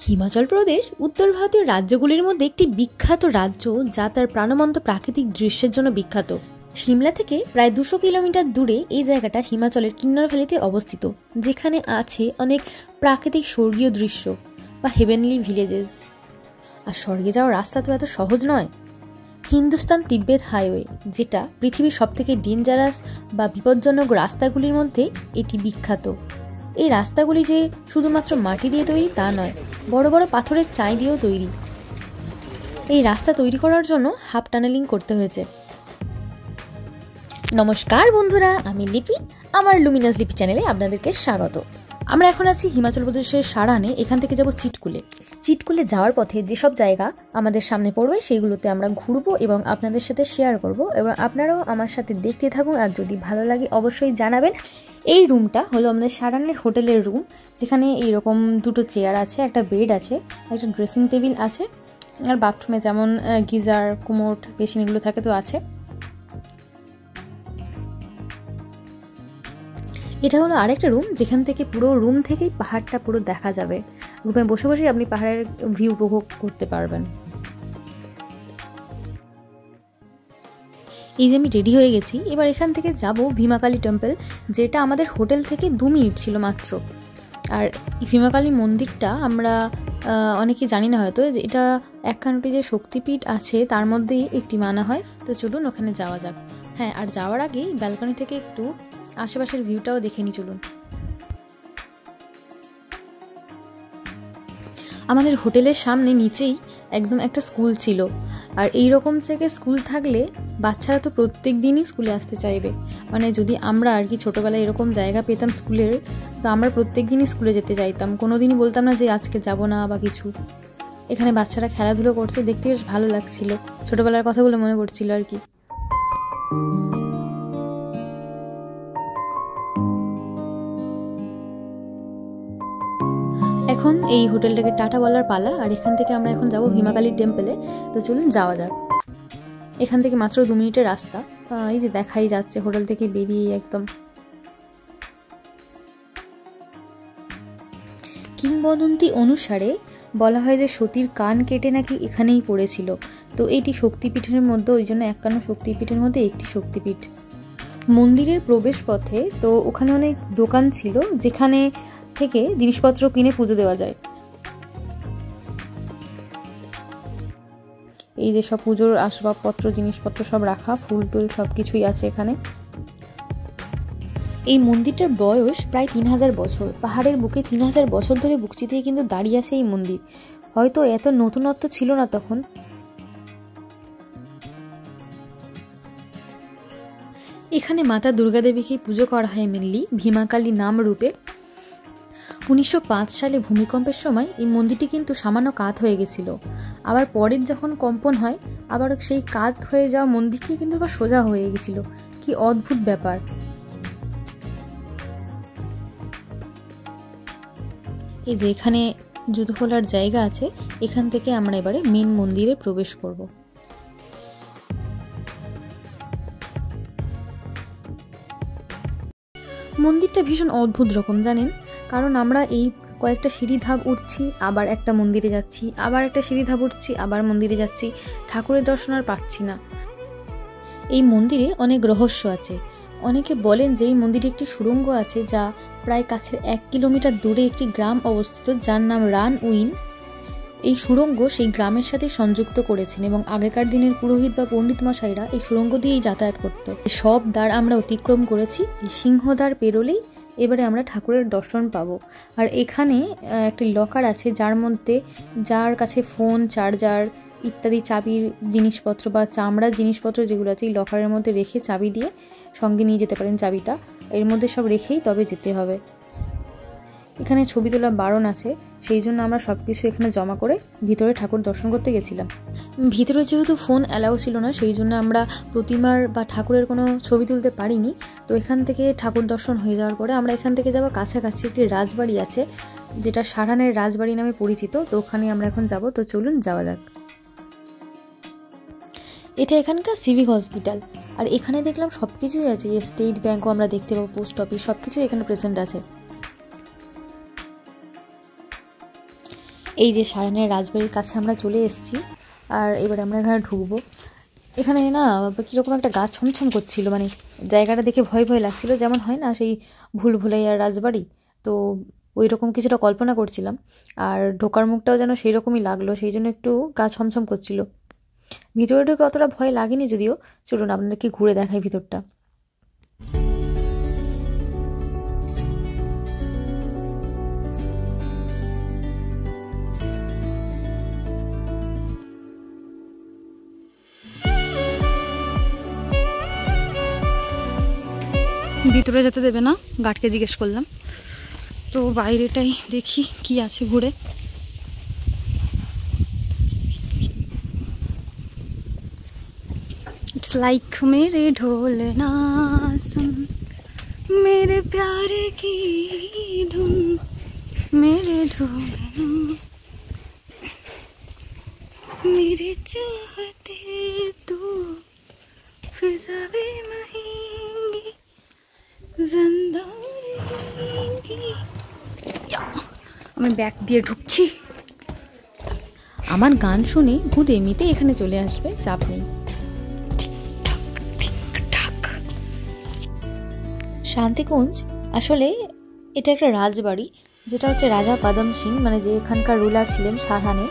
হিমাচল প্রদেশ উত্তর ভারতীয় রাজ্যগুলির মধ্যে একটি বিখ্যাত রাজ্য, যা তার প্রাণবন্ত প্রাকৃতিক দৃশ্যের জন্য বিখ্যাত। সিমলা থেকে প্রায় 200 কিলোমিটার দূরে এই জায়গাটা হিমাচলের কিন্নর ভ্যালিতে অবস্থিত, যেখানে আছে অনেক প্রাকৃতিক স্বর্গীয় দৃশ্য বা হেভেনলি ভিলেজেস। আর স্বর্গে যাওয়ার রাস্তা তো এত সহজ নয়। হিন্দুস্তান তিব্বত হাইওয়ে, যেটা পৃথিবীর সবথেকে ডেঞ্জারাস বা বিপজ্জনক রাস্তাগুলির মধ্যে এটি বিখ্যাত। এই রাস্তাগুলি যে শুধুমাত্র মাটি দিয়ে তৈরি তা নয়, বড় বড় পাথরের চাই দিয়েও তৈরি। এই রাস্তা তৈরি করার জন্য হাফ টানেলিং করতে হয়েছে। নমস্কার বন্ধুরা, আমি লিপি, আমার লুমিনাস লিপি চ্যানেলে আপনাদেরকে স্বাগত। আমরা এখন আছি হিমাচল প্রদেশের সারানে। এখান থেকে যাব চিটকুলে। চিটকুলে যাওয়ার পথে যেসব জায়গা আমাদের সামনে পড়বে সেগুলোতে আমরা ঘুরবো এবং আপনাদের সাথে শেয়ার করব, এবং আপনারাও আমার সাথে দেখতে থাকুন। আর যদি ভালো লাগে অবশ্যই জানাবেন। এই রুমটা হলো আমাদের সারানের হোটেলের রুম, যেখানে এইরকম দুটো চেয়ার আছে, একটা বেড আছে, একটা ড্রেসিং টেবিল আছে, আর বাথরুমে যেমন গিজার, কুমোট, বেসিন এগুলো থাকে তো আছে। এটা হলো আরেকটা রুম, যেখান থেকে পুরো রুম থেকেই পাহাড়টা পুরো দেখা যাবে। রুমে বসে বসেই আপনি পাহাড়ের ভিউ উপভোগ করতে পারবেন। এই যে আমি রেডি হয়ে গেছি, এবার এখান থেকে যাব ভীমাকালী টেম্পল, যেটা আমাদের হোটেল থেকে 2 মিনিট ছিল মাত্র। আর ভীমাকালী মন্দিরটা আমরা অনেকেই জানি না হয়তো, যে এটা একখানটি যে শক্তিপীঠ আছে তার মধ্যেই একটি মানা হয়। তো চলুন ওখানে যাওয়া যাক। হ্যাঁ, আর যাওয়ার আগেই ব্যালকনি থেকে একটু আশেপাশের ভিউটাও দেখে নিই, চলুন। আমাদের হোটেলের সামনে নিচেই একদম একটা স্কুল ছিল। আর এই রকম জায়গায় স্কুল থাকলে বাচ্চারা তো প্রত্যেক দিনই স্কুলে আসতে চাইবে। মানে যদি আমরা আর কি ছোটোবেলায় এরকম জায়গা পেতাম স্কুলের, তো আমরা প্রত্যেক দিনই স্কুলে যেতে চাইতাম, কোনো দিনই বলতাম না যে আজকে যাব না বা কিছু। এখানে বাচ্চারা খেলাধুলো করছে, দেখতে বেশ ভালো লাগছিল, ছোটোবেলার কথাগুলো মনে পড়ছিল আর কি। এখন এই হোটেলটাকে টাটা বলার পালা। আর এখান থেকে আমরা এখন যাব ভীমাকালী টেম্পলে। তো চলুন যাওয়া যাক। এখান থেকে মাত্র 2 মিনিটের রাস্তা। এই যে দেখাই যাচ্ছে হোটেল থেকে বেরিয়ে একদম। কিংবদন্তি অনুসারে বলা হয় যে সতীর কান কেটে নাকি এখানেই পড়েছিল। তো এটি শক্তিপীঠের মধ্যে, ওই জন্য 51 শক্তিপীঠের মধ্যে একটি শক্তিপীঠ। মন্দিরের প্রবেশ পথে তো ওখানে অনেক দোকান ছিল, যেখানে থেকে জিনিসপত্র কিনে পুজো দেওয়া যায়। এই যে সব পুজোর আসবাবপত্র, জিনিসপত্র সব রাখা, ফুল টুল সব কিছুই আছে এখানে। এই মন্দিরটার বয়স প্রায় 3000 বছর। পাহাড়ের বুকে 3000 বছর ধরে বুক চিতিয়ে কিন্তু দাঁড়িয়ে আছে এই মন্দির। হয়তো এত নতুনত্ব ছিল না তখন। এখানে মাতা দুর্গা দেবীকে পুজো করা হয় মেনলি ভীমাকালী নাম রূপে। 1905 সালে ভূমিকম্পের সময় এই মন্দিরটি কিন্তু সামান্য কাত হয়ে গেছিল। আবার পরের যখন কম্পন হয়, আবার সেই কাত হয়ে যাওয়া মন্দিরটি কিন্তু আবার সোজা হয়ে গেছিল। কি অদ্ভুত ব্যাপার। এই যে এখানে জুতো খোলার জায়গা আছে, এখান থেকে আমরা এবারে মেন মন্দিরে প্রবেশ করব। মন্দিরটা ভীষণ অদ্ভুত রকম, জানেন, কারণ আমরা এই কয়েকটা সিঁড়ি ধাপ উঠছি, আবার একটা মন্দিরে যাচ্ছি, আবার একটা সিঁড়ি ধাপ উঠছি, আবার মন্দিরে যাচ্ছি, ঠাকুরের দর্শন আর পাচ্ছি না। এই মন্দিরে অনেক রহস্য আছে। অনেকে বলেন যে এই মন্দিরে একটি সুড়ঙ্গ আছে, যা প্রায় কাছের 1 কিলোমিটার দূরে একটি গ্রাম অবস্থিত, যার নাম রান উইন। এই সুড়ঙ্গ সেই গ্রামের সাথে সংযুক্ত করেছেন, এবং আগেকার দিনের পুরোহিত বা পণ্ডিত মশাইরা এই সুড়ঙ্গ দিয়েই যাতায়াত করত। সব দ্বার আমরা অতিক্রম করেছি। এই সিংহদ্বার পেরোলেই এবারে আমরা ঠাকুরের দর্শন পাবো। আর এখানে একটি লকার আছে, যার কাছে ফোন, চার্জার ইত্যাদি চাবির জিনিসপত্র বা চামড়ার জিনিসপত্র যেগুলো আছে, এই লকারের মধ্যে রেখে চাবি দিয়ে সঙ্গে নিয়ে যেতে পারেন। চাবিটা এর মধ্যে সব রেখেই তবে যেতে হবে। এখানে ছবি তোলা বারণ আছে, সেই জন্য আমরা সব কিছু এখানে জমা করে ভিতরে ঠাকুর দর্শন করতে গেছিলাম। ভিতরে যেহেতু ফোন অ্যালাউ ছিল না, সেই জন্য আমরা প্রতিমার বা ঠাকুরের কোনো ছবি তুলতে পারিনি। তো এখান থেকে ঠাকুর দর্শন হয়ে যাওয়ার পরে আমরা এখান থেকে যাব কাছাকাছি একটি রাজবাড়ি আছে, যেটা সারানের রাজবাড়ি নামে পরিচিত। তো ওখানে আমরা এখন যাব। তো চলুন যাওয়া যাক। এটা এখানকার সিভিক হসপিটাল। আর এখানে দেখলাম সব কিছুই আছে, যে স্টেট ব্যাঙ্কও আমরা দেখতে পাবো, পোস্ট অফিস, সব কিছুই এখানে প্রেজেন্ট আছে। এই যে সারানের রাজবাড়ির কাছে আমরা চলে এসেছি, আর এবার আমরা এখানে ঢুকবো। এখানে না কীরকম একটা গা ছমছম করছিল, মানে জায়গাটা দেখে ভয় ভয় লাগছিল, যেমন হয় না সেই ভুলভুলাইয়ার রাজবাড়ি, তো ওই রকম কিছুটা কল্পনা করছিলাম। আর ঢোকার মুখটাও যেন সেই রকমই লাগলো, সেই জন্য একটু গা ছমছম করছিল। ভিতরে ঢুকে অতটা ভয় লাগেনি যদিও। চলুন আপনাদেরকে ঘুরে দেখাই ভিতরটা। ভিতরে যেতে দেবে না, গার্ডকে জিজ্ঞেস করলাম, তো বাইরেটাই দেখি কি আছে ঘুরে। इट्स लाइक मेरे ढोल ना सुन मेरे प्यारे की धुन मेरे ढोल मेरे चाहते तो फिजा भी महंगी जिंदा रहेंगी। আমি ব্যাগ দিয়ে ঢুকছি। আমার গান শুনে ভূত এমনিতে এখানে চলে আসবে, চাপ নেই। শান্তিকুঞ্জ আসলে এটা একটা রাজবাড়ি, যেটা হচ্ছে রাজা পদম সিং, মানে যে এখানকার রুলার ছিলেন শাহরানে,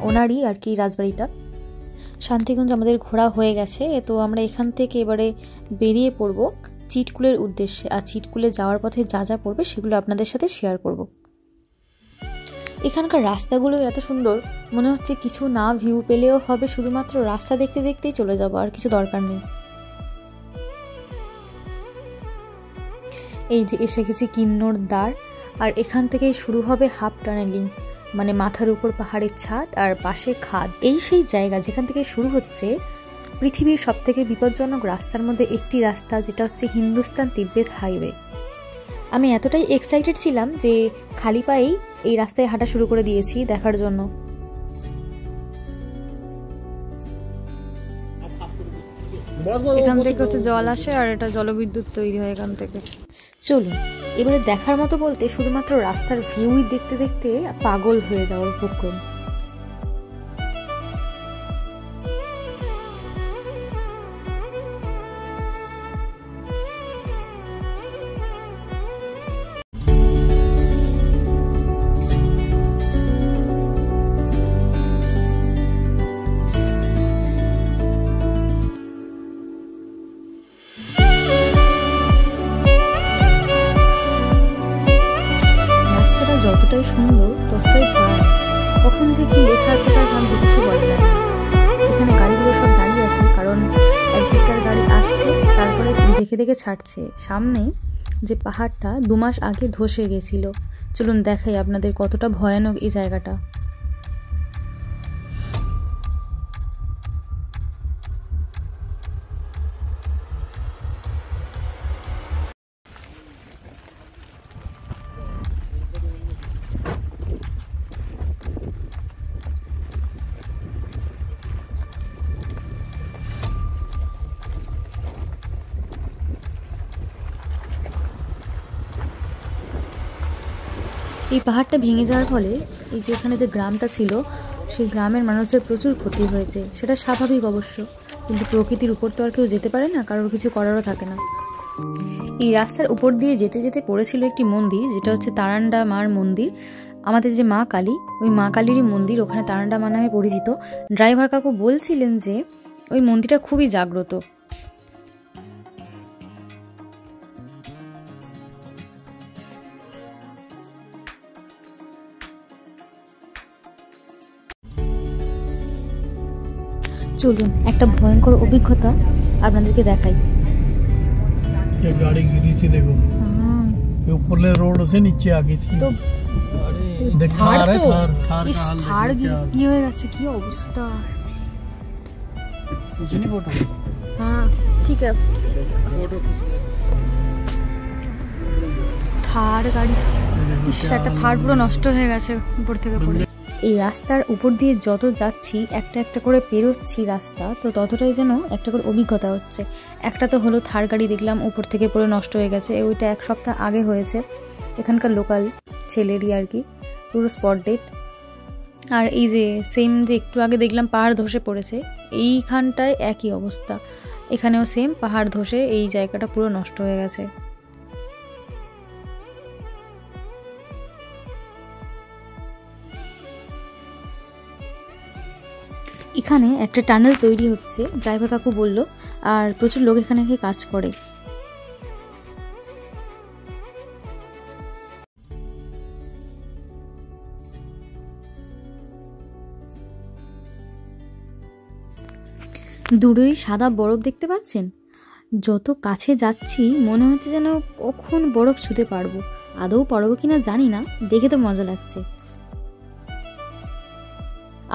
ওনারই আর কি রাজবাড়িটা। শান্তিকুঞ্জ আমাদের ঘোরা হয়ে গেছে, তো আমরা এখান থেকে এবারে বেরিয়ে পড়ব চিটকুলের উদ্দেশ্যে। আর চিটকুলে যাওয়ার পথে যা যা পড়বে সেগুলো আপনাদের সাথে শেয়ার করব। এখানকার রাস্তাগুলো এত সুন্দর, মনে হচ্ছে কিছু না ভিউ পেলেও হবে, শুধুমাত্র রাস্তা দেখতে দেখতেই চলে যাবো, আর কিছু দরকার নেই। এই যে এসে গেছি কিন্নর দ্বার, আর এখান থেকেই শুরু হবে হাফ টানেলিং, মানে মাথার উপর পাহাড়ের ছাদ আর পাশে খাদ। এই সেই জায়গা যেখান থেকে শুরু হচ্ছে পৃথিবীর সবথেকে বিপজ্জনক রাস্তার মধ্যে একটি রাস্তা, যেটা হচ্ছে হিন্দুস্তান তিব্বত হাইওয়ে। আমি এতটাই এক্সাইটেড ছিলাম যে খালি পায়েই এই রাস্তায় হাঁটা শুরু করে দিয়েছি দেখার জন্য। এখান থেকে হচ্ছে জল আসে, আর এটা জলবিদ্যুৎ তৈরি হয় এখান থেকে। চলুন এবারে দেখার মতো বলতে শুধুমাত্র রাস্তার ভিউই দেখতে দেখতে পাগল হয়ে যাওয়ার উপক্রম। যতটাই সুন্দর ততটাই ভয়, কখন যে কি লেখা আছে তার নাম কিছু বলা যায় না। এখানে গাড়িগুলো সব দাঁড়িয়ে আছে, কারণ একদিককার গাড়ি আসছে, তারপরে দেখে দেখে ছাড়ছে। সামনে যে পাহাড়টা 2 মাস আগে ধসে গেছিল, চলুন দেখাই আপনাদের কতটা ভয়ানক এই জায়গাটা। এই পাহাড়টা ভেঙে যাওয়ার ফলে এই যে এখানে যে গ্রামটা ছিল সেই গ্রামের মানুষের প্রচুর ক্ষতি হয়েছে, সেটা স্বাভাবিক অবশ্য, কিন্তু প্রকৃতির উপর তো আর কেউ যেতে পারে না, কারোর কিছু করারও থাকে না। এই রাস্তার উপর দিয়ে যেতে যেতে পড়েছিল একটি মন্দির, যেটা হচ্ছে তারান্ডা মার মন্দির। আমাদের যে মা কালী, ওই মা কালীরই মন্দির, ওখানে তারান্ডা মা নামে পরিচিত। ড্রাইভার কাকু বলছিলেন যে ওই মন্দিরটা খুবই জাগ্রত। চলুন একটা ভয়ঙ্কর অভিজ্ঞতা আপনাদেরকে দেখাই। ये गाड़ी गिरी थी, देखो ये ऊपरले रोड से नीचे आ गई थी। तो देख थार है, थार इस थार की হয়ে গেছে, কি অবস্থা। कुछ नहीं फोटो, हाँ ठीक है, फोटो থার গাড়ি, একটা থার পুরো নষ্ট হয়ে গেছে উপর থেকে পড়ে। এই রাস্তার উপর দিয়ে যত যাচ্ছি, একটা একটা করে পেরোচ্ছি রাস্তা, তো ততটাই যেন একটা করে অভিজ্ঞতা হচ্ছে। একটা তো হলো থার গাড়ি দেখলাম উপর থেকে পুরো নষ্ট হয়ে গেছে, ওইটা 1 সপ্তাহ আগে হয়েছে, এখানকার লোকাল ছেলেরই আর কি, পুরো স্পট ডেট। আর এই যে সেম যে একটু আগে দেখলাম পাহাড় ধসে পড়েছে, এইখানটায় একই অবস্থা, এখানেও সেম পাহাড় ধসে এই জায়গাটা পুরো নষ্ট হয়ে গেছে। এখানে একটা টানেল তৈরি হচ্ছে, ড্রাইভার কাকু বলল, আর প্রচুর লোক এখানে কাজ করে। দূরেই সাদা বরফ দেখতে পাচ্ছেন? যত কাছে যাচ্ছি মনে হচ্ছে যেন কখন বরফ ছুঁতে পারবো। আদৌ পারবো কিনা জানি না, দেখে তো মজা লাগছে।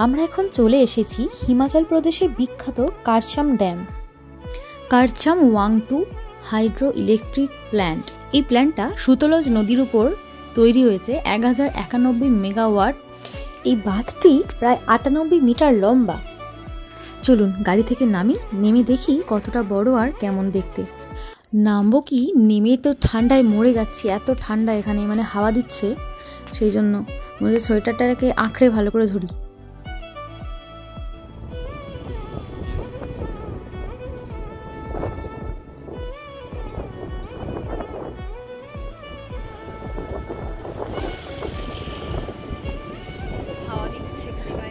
আমরা এখন চলে এসেছি হিমাচল প্রদেশে বিখ্যাত কারসাম ড্যাম, কারসাম ওয়াংটু হাইড্রো ইলেকট্রিক প্ল্যান্ট। এই প্ল্যান্টটা সুতলজ নদীর উপর তৈরি হয়েছে, 1091 মেগাওয়াট। এই বাঁধটি প্রায় 98 মিটার লম্বা। চলুন গাড়ি থেকে নেমে দেখি কতটা বড় আর কেমন দেখতে। নামবো কি, নেমে তো ঠান্ডায় মরে যাচ্ছি, এত ঠান্ডা এখানে, মানে হাওয়া দিচ্ছে, সেই জন্য মনে সোয়েটারটাকে আঁকড়ে ভালো করে ধরি।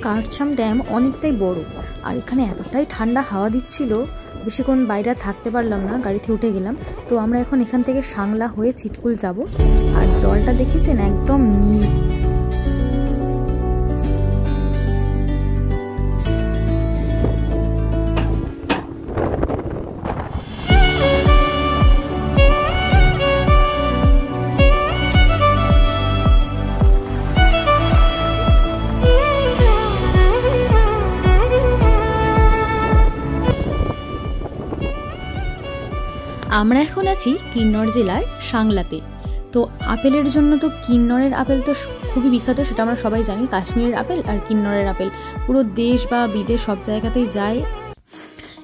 কারসাম ড্যাম অনেকটাই বড়, আর এখানে এতটাই ঠান্ডা হাওয়া দিচ্ছিল, বেশিক্ষণ বাইরে থাকতে পারলাম না, গাড়িতে উঠে গেলাম। তো আমরা এখন এখান থেকে সাংলা হয়ে চিটকুল যাব। আর জলটা দেখেছেন একদম নীল। আমরা এখন আছি কিন্নর জেলার সাংলাতে। তো আপেলের জন্য তো কিন্নরের আপেল তো খুবই বিখ্যাত, সেটা আমরা সবাই জানি। কাশ্মীরের আপেল আর কিন্নরের আপেল পুরো দেশ বা বিদেশ সব জায়গাতেই যায়।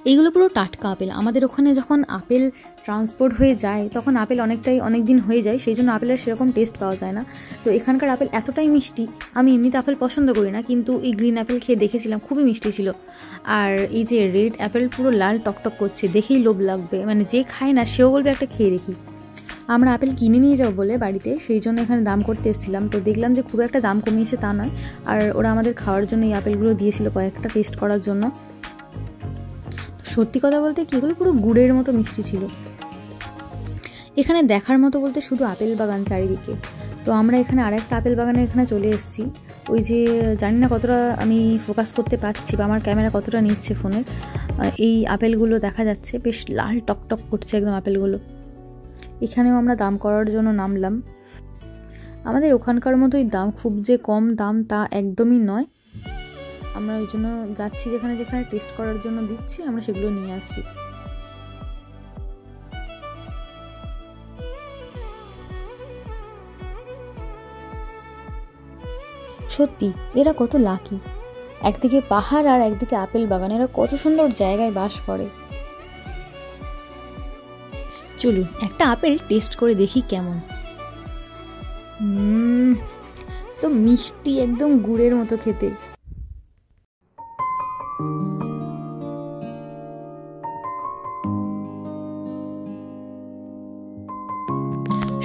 এইগুলো পুরো টাটকা আপেল। আমাদের ওখানে যখন আপেল ট্রান্সপোর্ট হয়ে যায় তখন আপেল অনেক দিন হয়ে যায়, সেই জন্য আপেলের সেরকম টেস্ট পাওয়া যায় না। তো এখানকার আপেল এতটাই মিষ্টি, আমি এমনিতে আপেল পছন্দ করি না, কিন্তু এই গ্রিন আপেল খেয়ে দেখেছিলাম, খুবই মিষ্টি ছিল। আর এই যে রেড অ্যাপেল পুরো লাল টকটক করছে, দেখেই লোভ লাগবে, মানে যে খায় না সেও বলবে একটা খেয়ে দেখি। আমরা আপেল কিনে নিয়ে যাবো বলে বাড়িতে, সেই জন্য এখানে দাম করতে এসেছিলাম। তো দেখলাম যে খুব একটা দাম কমিয়েছে তা নয়, আর ওরা আমাদের খাওয়ার জন্য এই আপেলগুলো দিয়েছিল কয়েকটা টেস্ট করার জন্য। সত্যি কথা বলতে কি, এগুলো পুরো গুড়ের মতো মিষ্টি ছিল। এখানে দেখার মতো বলতে শুধু আপেল বাগান চারিদিকে। তো আমরা এখানে আরেকটা আপেল বাগানের এখানে চলে এসেছি। ওই যে জানি না কতটা আমি ফোকাস করতে পারছি বা আমার ক্যামেরা কতটা নিচ্ছে ফোনের, এই আপেলগুলো দেখা যাচ্ছে, বেশ লাল টকটক করছে একদম আপেলগুলো। এখানেও আমরা দাম করার জন্য নামলাম। আমাদের ওখানকার মতোই দাম, খুব যে কম দাম তা একদমই নয়। আমরা ওই জন্য যাচ্ছি, যেখানে যেখানে টেস্ট করার জন্য দিচ্ছি আমরা সেগুলো নিয়ে আসছি। সত্যি এরা কত লাকি, একদিকে পাহাড় আর একদিকে আপেল বাগান, এরা কত সুন্দর জায়গায় বাস করে। চলুন একটা আপেল টেস্ট করে দেখি কেমন। তো মিষ্টি, একদম গুড়ের মতো খেতে।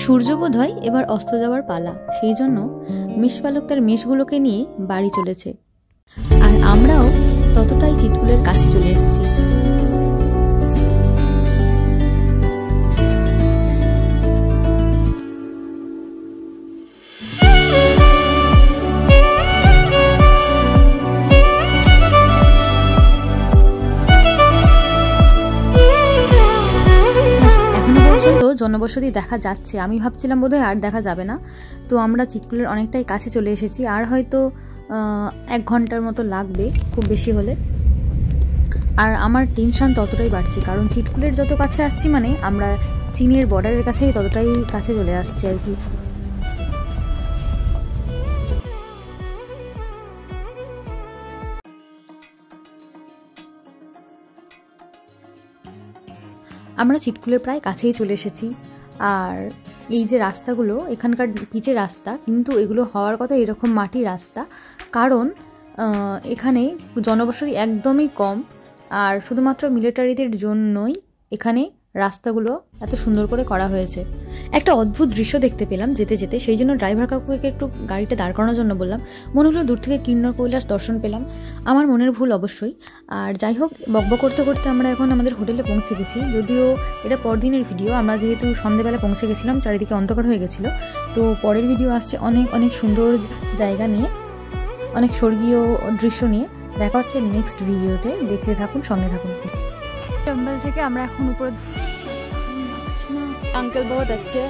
সূর্য বোধহয় এবার অস্ত যাওয়ার পালা, সেই জন্য মেষপালক তার মেষগুলোকে নিয়ে বাড়ি চলেছে, আর আমরাও ততটাই চিটকুলের কাছে চলে এসেছি। জনবসতি দেখা যাচ্ছে, আমি ভাবছিলাম বোধহয় আর দেখা যাবে না। তো আমরা চিটকুলের অনেকটাই কাছে চলে এসেছি, আর হয়তো 1 ঘন্টার মতো লাগবে খুব বেশি হলে। আর আমার টেনশন ততটাই বাড়ছে, কারণ চিটকুলের যত কাছে আসছি মানে আমরা চীনের বর্ডারের কাছেই ততটাই কাছে চলে আসছি আর কি। আমরা চিটকুলের প্রায় কাছেই চলে এসেছি, আর এই যে রাস্তাগুলো এখানকার পিচের রাস্তা, কিন্তু এগুলো হওয়ার কথা এরকম মাটির রাস্তা, কারণ এখানে জনবসতি একদমই কম, আর শুধুমাত্র মিলিটারিদের জন্যই এখানে রাস্তাগুলো এত সুন্দর করে করা হয়েছে। একটা অদ্ভুত দৃশ্য দেখতে পেলাম যেতে যেতে, সেই জন্য ড্রাইভার কাকুকে একটু গাড়িটা দাঁড় করানোর জন্য বললাম। মনে হলো দূর থেকে কিন্নর কৈলাস দর্শন পেলাম। আমার মনের ভুল অবশ্যই। আর যাই হোক, বকবক করতে করতে আমরা এখন আমাদের হোটেলে পৌঁছে গেছি। যদিও এটা পরদিনের ভিডিও, আমরা যেহেতু সন্ধ্যেবেলা পৌঁছে গেছিলাম, চারিদিকে অন্ধকার হয়ে গেছিলো। তো পরের ভিডিও আসছে অনেক অনেক সুন্দর জায়গা নিয়ে, অনেক স্বর্গীয় দৃশ্য নিয়ে। দেখা হচ্ছে নেক্সট ভিডিওতে, দেখতে থাকুন, সঙ্গে থাকুন। জঙ্গল থেকে আমরা এখন উপরে, আঙ্কেল বহুত আছে।